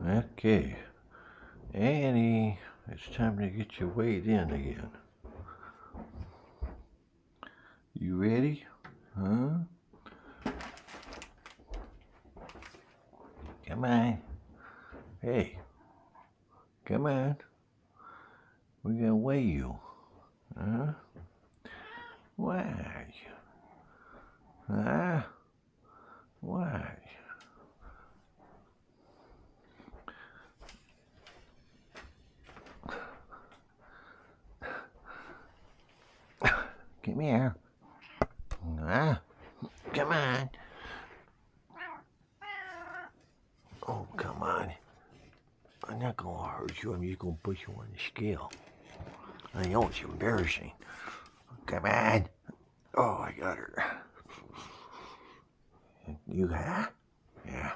Okay, Annie, it's time to get you weighed in again. You ready? Huh? Come on. Hey, come on. We're gonna weigh you. Huh? Why? Huh? Why? Come here. Huh? Come on. Oh, come on. I'm not gonna hurt you. I'm just gonna put you on the scale. I know it's embarrassing. Come on. Oh, I got her. You huh? Yeah.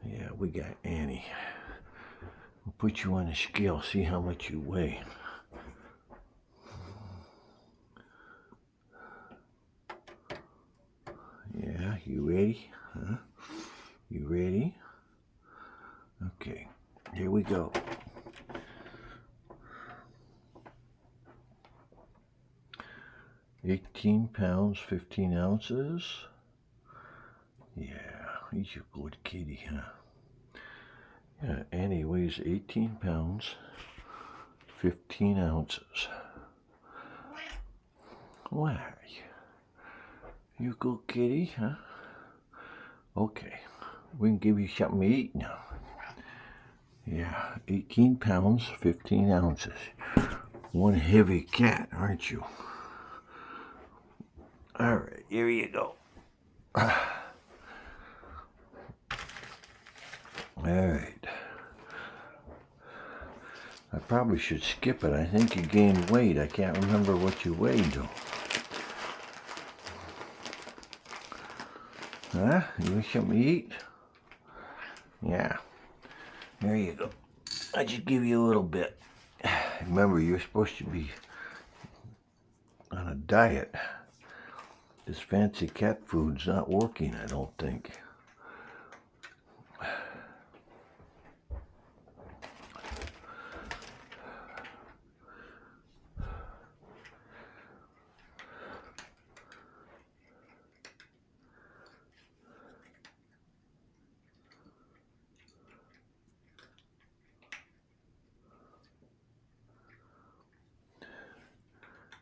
Yeah, we got Annie. We'll put you on the scale, see how much you weigh. Yeah, you ready? Huh? You ready? Okay, here we go. £18, 15 ounces. Yeah, he's a good kitty, huh? Yeah, Annie weighs 18 pounds, 15 ounces. Why? You good kitty, huh? Okay, we can give you something to eat now. Yeah, 18 pounds, 15 ounces. One heavy cat, aren't you? All right, here you go. All right. I probably should skip it. I think you gained weight. I can't remember what you weighed, though. Huh? You want something to eat? Yeah. There you go. I just give you a little bit. Remember, you're supposed to be on a diet. This fancy cat food's not working, I don't think.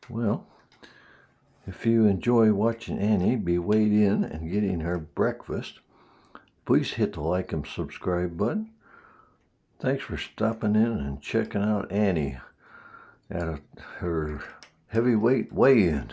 Well, if you enjoy watching Annie be weighed in and getting her breakfast, please hit the like and subscribe button. Thanks for stopping in and checking out Annie at her heavyweight weigh-in.